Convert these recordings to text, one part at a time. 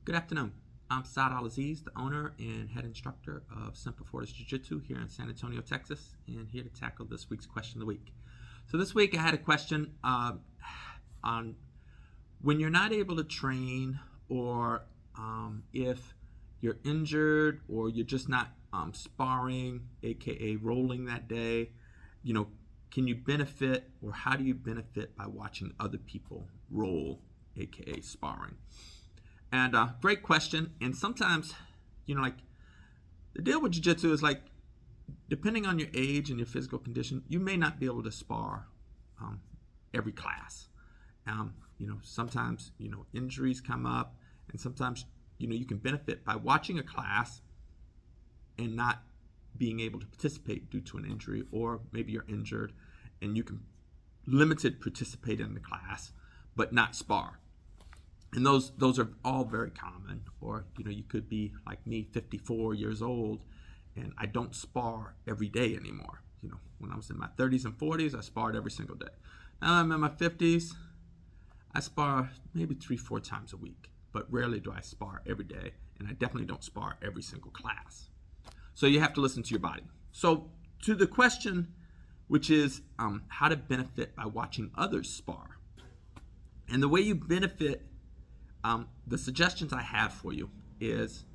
Good afternoon. I'm Saad Al-Aziz, the owner and head instructor of Semper Fortis Jiu Jitsu here in San Antonio, Texas, and here to tackle this week's question of the week. So this week I had a question on when you're not able to train, or if you're injured, or you're just not sparring, aka rolling that day. Can you benefit, or how do you benefit by watching other people roll, aka sparring? And great question. And sometimes, like, the deal with jiu-jitsu is, like, depending on your age and your physical condition, you may not be able to spar every class. Sometimes, injuries come up, and sometimes, you can benefit by watching a class and not being able to participate due to an injury, or maybe you're injured and you can limited participate in the class but not spar. And those are all very common. Or you could be like me, 54 years old, and I don't spar every day anymore. When I was in my 30s and 40s, I sparred every single day. Now I'm in my 50s, I spar maybe 3-4 times a week, but rarely do I spar every day, and I definitely don't spar every single class. So you have to listen to your body. So to the question, which is how to benefit by watching others spar. And the way you benefit, the suggestions I have for you is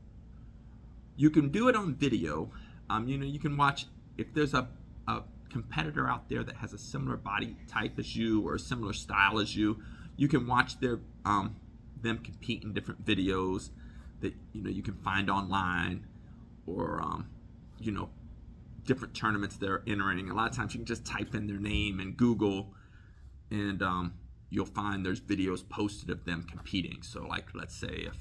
you can do it on video. You can watch, if there's a competitor out there that has a similar body type as you or a similar style as you can watch them compete in different videos that you can find online, or different tournaments they're entering. A lot of times you can just type in their name in Google, and you'll find there's videos posted of them competing. So, like, let's say if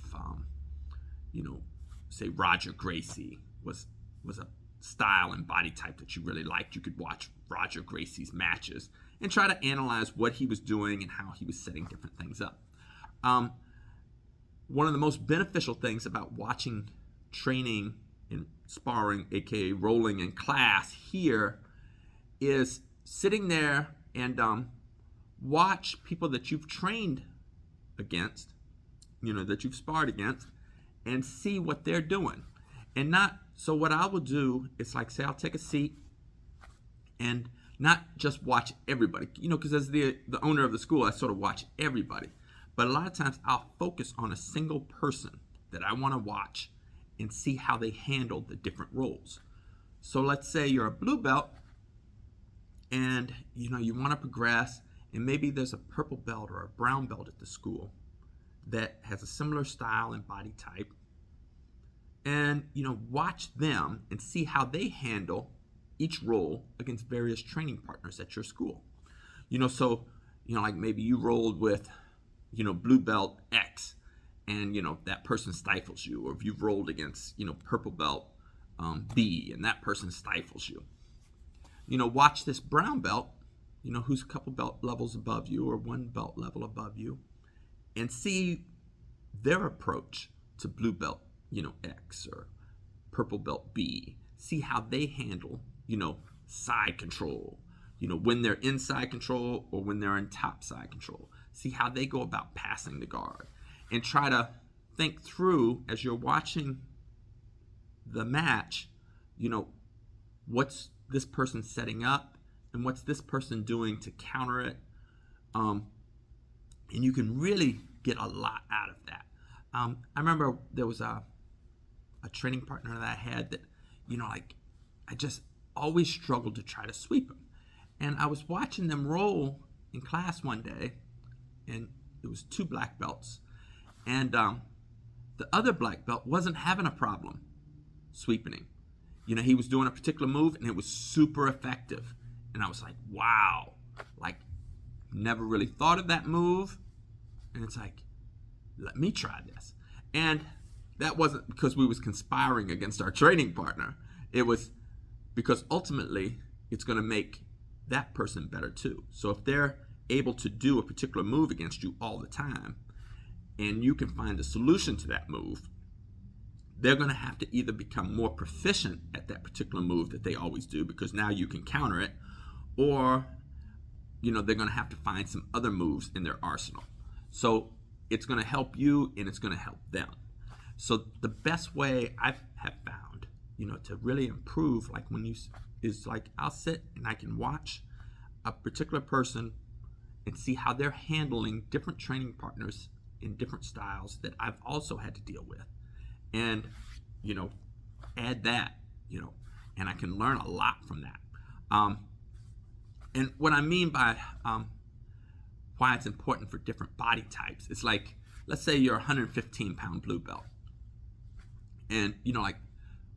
say Roger Gracie was a style and body type that you really liked, you could watch Roger Gracie's matches and try to analyze what he was doing and how he was setting different things up. One of the most beneficial things about watching training and sparring, aka rolling in class here, is sitting there and watch people that you've trained against, that you've sparred against, and see what they're doing. And not, so what I will do is, like, say I'll take a seat and not just watch everybody, because as the owner of the school, I sort of watch everybody. But a lot of times I'll focus on a single person that I want to watch and see how they handle the different roles. So let's say you're a blue belt and you want to progress, and maybe there's a purple belt or a brown belt at the school that has a similar style and body type. And watch them and see how they handle each role against various training partners at your school. Like, maybe you rolled with blue belt X, and that person stifles you. Or if you've rolled against purple belt B, and that person stifles you. Watch this brown belt, who's a couple belt levels above you or one belt level above you, and see their approach to blue belt X or purple belt B. See how they handle side control, when they're inside control or when they're in top side control. See how they go about passing the guard, and try to think through, as you're watching the match, what's this person setting up and what's this person doing to counter it. And you can really get a lot out of that. I remember there was a training partner that I had that, I just always struggled to try to sweep him. And I was watching them roll in class one day, and it was 2 black belts. And the other black belt wasn't having a problem sweeping him. He was doing a particular move, and it was super effective. And I was like, wow, like, never really thought of that move. And it's like, let me try this. And that wasn't because we was conspiring against our training partner. It was because ultimately it's going to make that person better too. So if they're able to do a particular move against you all the time, and you can find a solution to that move, they're going to have to either become more proficient at that particular move that they always do, because now you can counter it, or they're going to have to find some other moves in their arsenal. So it's going to help you, and it's going to help them. So the best way I have found, to really improve, like is like I'll sit and I can watch a particular person and see how they're handling different training partners in different styles that I've also had to deal with. And, add that, and I can learn a lot from that. And what I mean by why it's important for different body types, it's like, let's say you're a 115-pound blue belt. And, like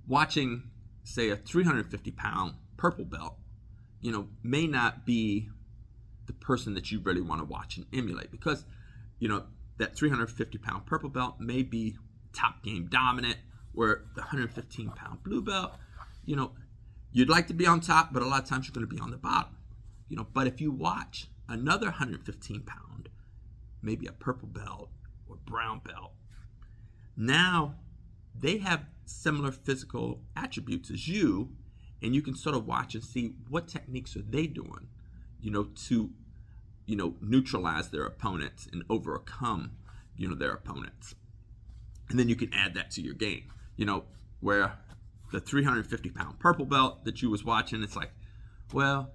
watching, say, a 350-pound purple belt, may not be the person that you really want to watch and emulate, because, that 350-pound purple belt may be top game dominant, where the 115-pound blue belt, you'd like to be on top, but a lot of times you're going to be on the bottom. But if you watch another 115-pound, maybe a purple belt or brown belt, now they have similar physical attributes as you, and you can sort of watch and see what techniques are they doing, to, neutralize their opponents and overcome, their opponents. And then you can add that to your game, where the 350-pound purple belt that you was watching, it's like, well,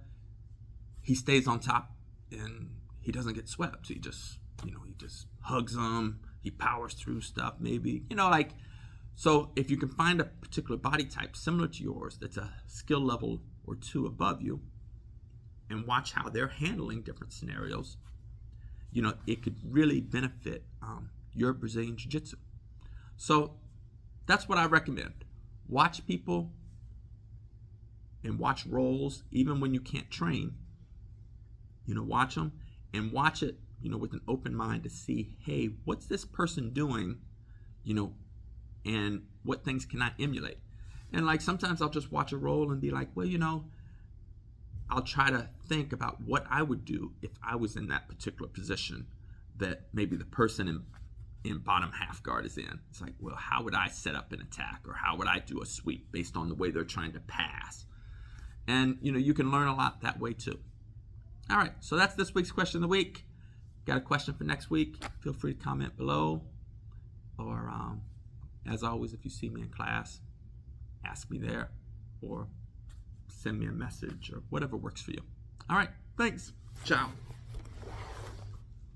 he stays on top and he doesn't get swept. He just, he just hugs them. He powers through stuff, maybe, so if you can find a particular body type similar to yours that's a skill level or two above you, and watch how they're handling different scenarios, it could really benefit your Brazilian Jiu Jitsu. So that's what I recommend. Watch people and watch roles, even when you can't train. Watch them and watch it, with an open mind to see, hey, what's this person doing, and what things can I emulate? And like sometimes I'll just watch a role and be like, well, I'll try to think about what I would do if I was in that particular position that maybe the person in bottom half guard is in. It's like, well, how would I set up an attack, or how would I do a sweep based on the way they're trying to pass? And, you can learn a lot that way too. All right, so that's this week's question of the week. Got a question for next week? Feel free to comment below. Or, as always, if you see me in class, ask me there, or send me a message, or whatever works for you. All right, thanks. Ciao.